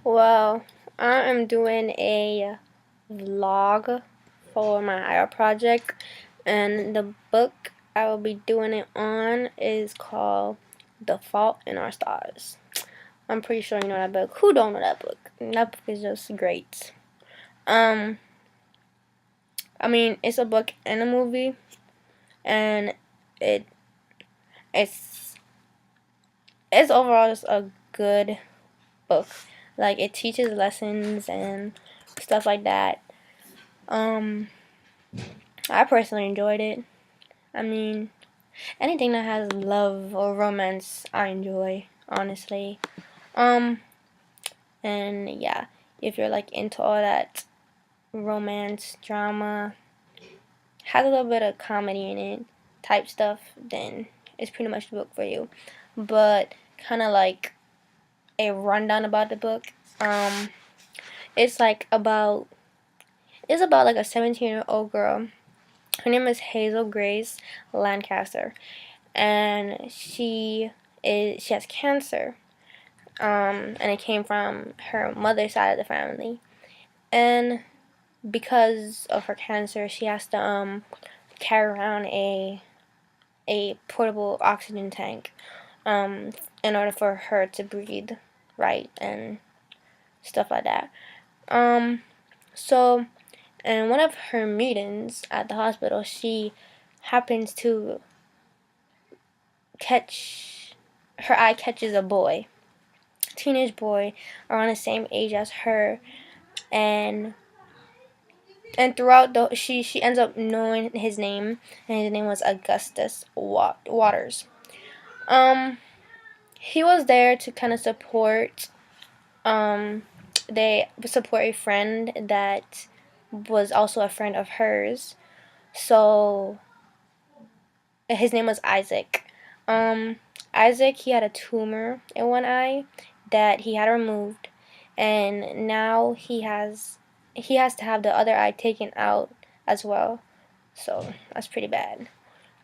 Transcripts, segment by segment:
Well, I am doing a vlog for my IR project, and the book I will be doing it on is called The Fault in Our Stars. I'm pretty sure you know that book. Who don't know that book? That book is just great. Um, I mean, it's a book and a movie, and it it's it's overall just a good book. Like, it teaches lessons and stuff like that. Um, I personally enjoyed it. I mean, anything that has love or romance, I enjoy, honestly. Um, and yeah, if you're like into all that romance, drama, has a little bit of comedy in it, type stuff, then it's pretty much the book for you. But kind of like a rundown about the book. Um, it's like about it's about like a 17-year-old girl. Her name is Hazel Grace Lancaster, and she has cancer. And it came from her mother's side of the family. And because of her cancer, she has to carry around a portable oxygen tank in order for her to breathe right and stuff like that. So in one of her meetings at the hospital, she happens to catch her eye catches a boy, teenage boy around the same age as her, and throughout the she ends up knowing his name, and his name was Augustus Waters. Um, he was there to kind of support. They support a friend that was also a friend of hers. So his name was Isaac. Um, Isaac, he had a tumor in one eye that he had removed, and now he has to have the other eye taken out as well. So that's pretty bad.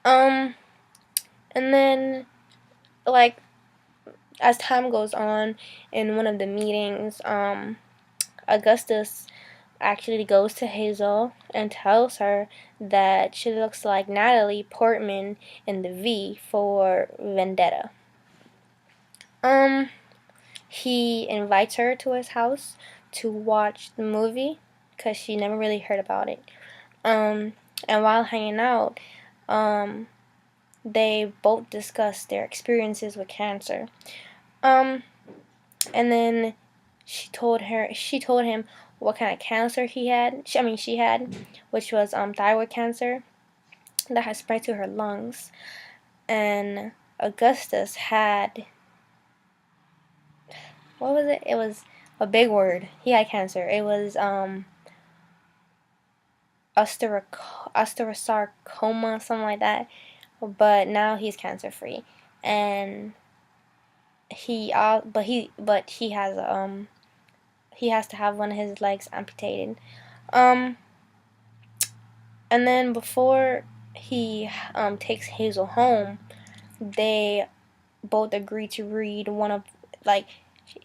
Um, and then like as time goes on, in one of the meetings, Augustus actually goes to Hazel and tells her that she looks like Natalie Portman in the V for Vendetta. Um, he invites her to his house to watch the movie because she never really heard about it. And while hanging out, um, they both discuss their experiences with cancer. Um, and then she told him what kind of cancer she had, which was thyroid cancer that had spread to her lungs. And Augustus had, what was it? It was a big word. He had cancer. It was osteosarcoma, something like that. But now he's cancer free, and he has to have one of his legs amputated. Um, and then before he takes Hazel home, they both agree to read like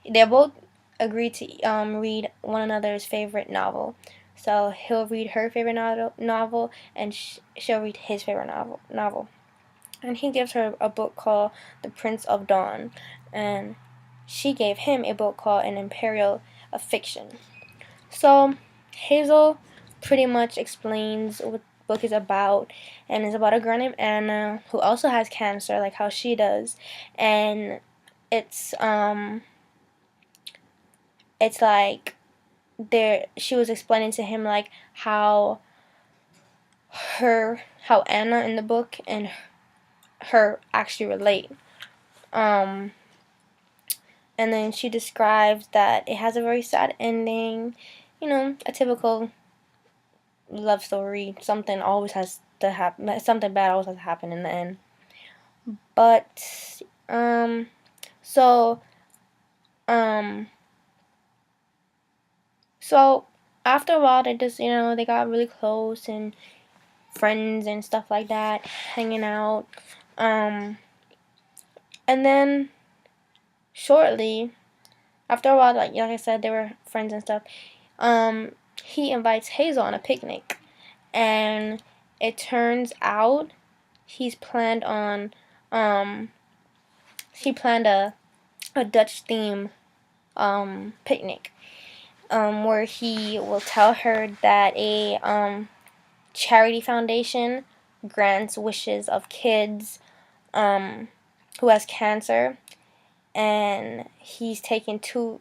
they both agree to read one another's favorite novel. So he'll read her favorite novel, and she'll read his favorite novel. And he gives her a book called The Prince of Dawn, and she gave him a book called An Imperial Affliction. So Hazel pretty much explains what the book is about, and it's about a girl named Anna who also has cancer, like how she does, and it's it's like there she was explaining to him like how Anna in the book and her actually relate. Um, and then she describes that it has a very sad ending, a typical love story. Something always has to happen. Something bad always has to happen in the end. But so um, so after a while, they just they got really close and friends and stuff like that, hanging out. And then shortly, after a while, like I said, they were friends and stuff. He invites Hazel on a picnic, and it turns out he's planned on he planned a Dutch theme picnic, where he will tell her that a charity foundation grants wishes of kids who has cancer, and he's taking two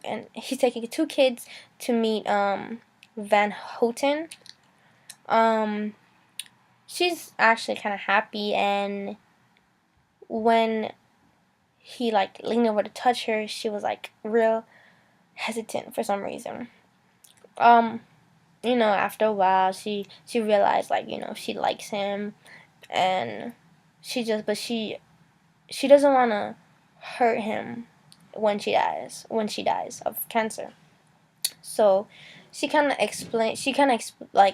kids to meet Van Houten. She's actually kind of happy, and when he like leaned over to touch her, she was like real hesitant for some reason. After a while, she realized, like, she likes him, and she doesn't want to hurt him when she dies of cancer. So she kind of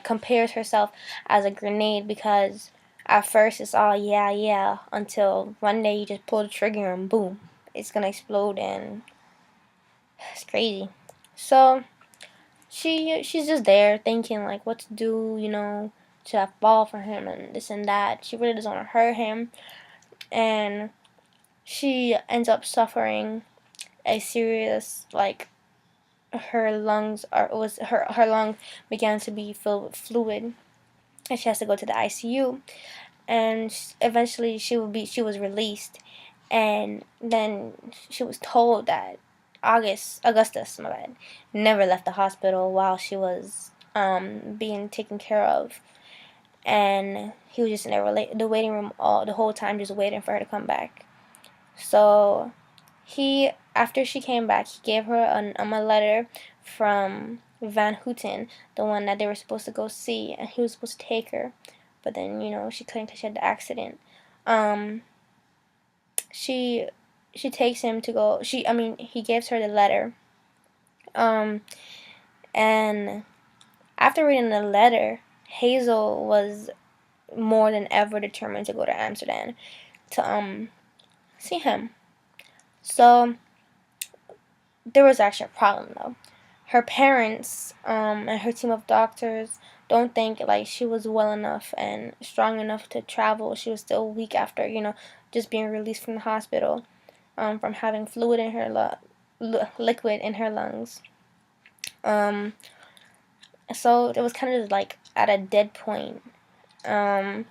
compares herself as a grenade, because at first it's all yeah, yeah, until one day you just pull the trigger and boom, it's gonna explode, and it's crazy. So she's just there thinking like what to do, to fall for him and this and that. She really doesn't want to hurt him, and she ends up suffering a serious, like, her lungs are was her lung began to be filled with fluid, and she has to go to the ICU. And eventually she was released, and then she was told that Augustus, my bad, never left the hospital while she was being taken care of, and he was just in the waiting room the whole time, just waiting for her to come back. So after she came back, he gave her a letter from Van Houten, the one that they were supposed to go see, and he was supposed to take her, but then she couldn't because she had the accident. She takes him to go. He gives her the letter, and after reading the letter, Hazel was more than ever determined to go to Amsterdam to see him. So there was actually a problem, though. Her parents and her team of doctors don't think like she was well enough and strong enough to travel. She was still weak after just being released from the hospital, from having fluid in her liquid in her lungs. So it was kind of just like at a dead point. But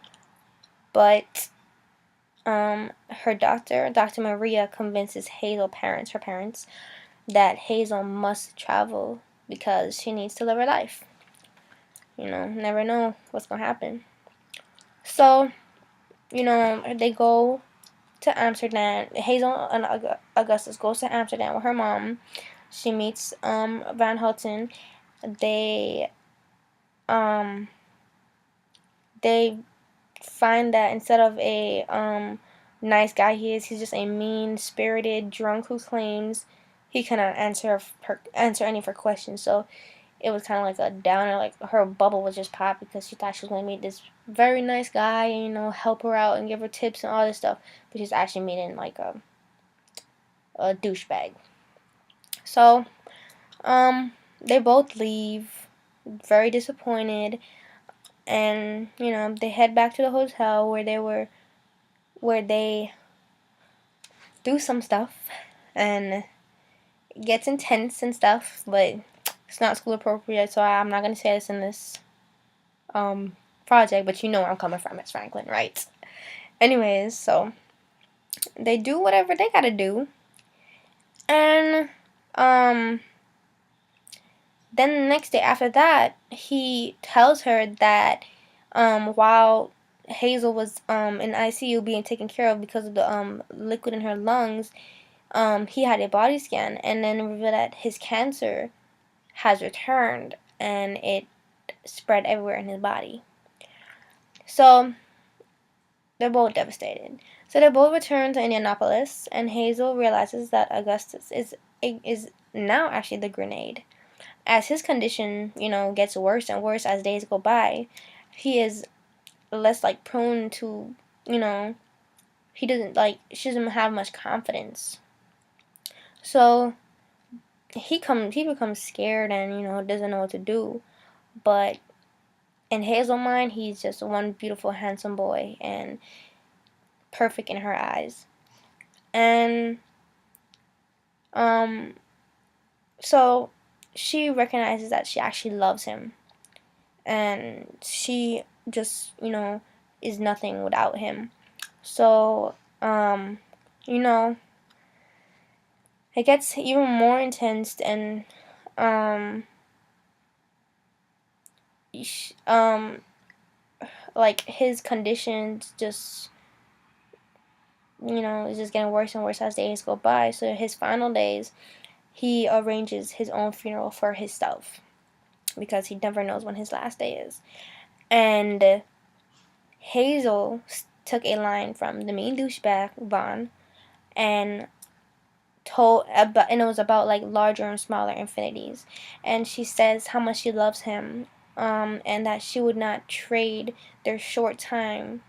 her doctor, Dr. Maria, convinces her parents, that Hazel must travel because she needs to live her life. Never know what's gonna happen. So, they go to Amsterdam. Hazel and Augustus goes to Amsterdam with her mom. She meets Van Houten. They find that instead of a nice guy he's just a mean-spirited drunk who claims he cannot answer any of her questions. So it was kind of like a downer. Like, her bubble was just popped because she thought she was going to meet this very nice guy and help her out and give her tips and all this stuff, but she's actually meeting like a douchebag. So they both leave very disappointed, and they head back to the hotel where they do some stuff, and it gets intense and stuff, but it's not school appropriate, so I'm not gonna say this in this project, but you know where I'm coming from, Miss Franklin, right? Anyways, so they do whatever they gotta do, and then the next day after that, he tells her that while Hazel was in ICU being taken care of because of the liquid in her lungs, he had a body scan and then revealed that his cancer has returned and it spread everywhere in his body. So they're both devastated. So they both return to Indianapolis, and Hazel realizes that Augustus is now actually the grenade. As his condition, gets worse and worse as days go by, he is less like prone to, she doesn't have much confidence. So he becomes scared and doesn't know what to do. But in Hazel's mind, he's just one beautiful, handsome boy and perfect in her eyes. And so she recognizes that she actually loves him, and she just is nothing without him. So you know it gets even more intense, and um um like his conditions just is just getting worse and worse as days go by. So his final days, he arranges his own funeral for himself because he never knows when his last day is. And Hazel took a line from the mean douchebag Vaughn and and it was about like larger and smaller infinities. And she says how much she loves him, and that she would not trade their short time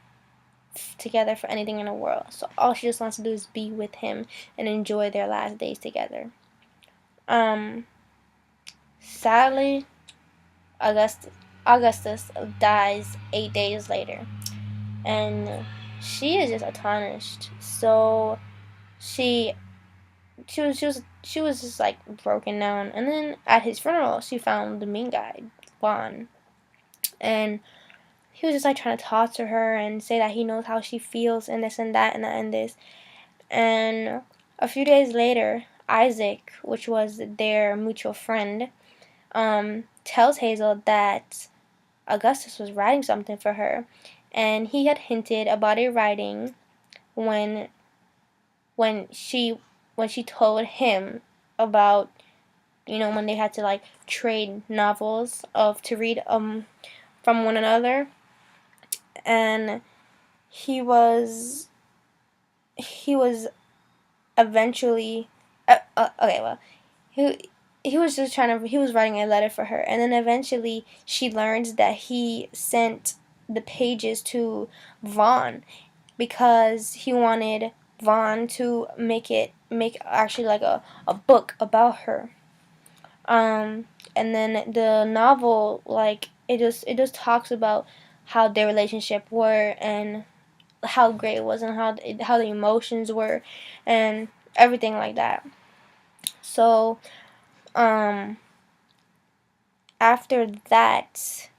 together for anything in the world. So all she just wants to do is be with him and enjoy their last days together. Sadly, Augustus dies 8 days later, and she is just astonished. So she she was just like broken down. And then at his funeral, she found the mean guy, Juan, and he was just like trying to talk to her and say that he knows how she feels and this and that and that and this. And a few days later, Isaac, which was their mutual friend, tells Hazel that Augustus was writing something for her, and he had hinted about a writing when when she when she told him about when they had to like trade novels of to read from one another. And he was he was eventually okay, well, he was just he was writing a letter for her, and then eventually she learns that he sent the pages to Vaughn because he wanted Vaughn to make actually like a book about her. And then the novel, like it just talks about how their relationship were and how great it was and how the emotions were and everything like that. So after that,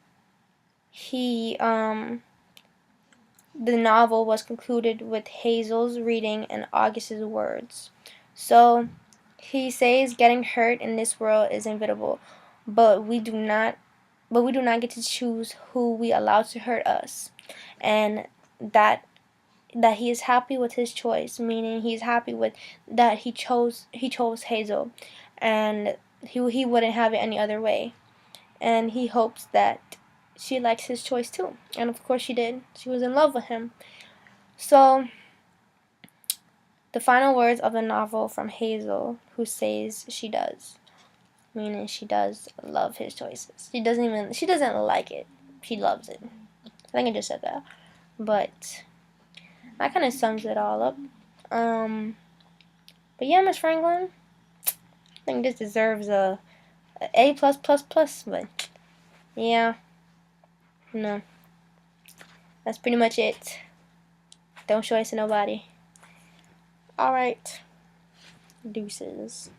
he the novel was concluded with Hazel's reading and August's words. So he says getting hurt in this world is inevitable, but we do not get to choose who we allow to hurt us. And that he is happy with his choice, meaning he's happy with that he chose Hazel, and he wouldn't have it any other way. And he hopes that she likes his choice too. And of course she did. She was in love with him. So the final words of the novel from Hazel, who says she does, meaning she does love his choices. She doesn't like it. She loves it. I think I just said that. But that kind of sums it all up. But yeah, Miss Franklin, I think this deserves a A plus plus plus. But yeah, no, that's pretty much it. Don't show it to nobody. Alright. Deuces.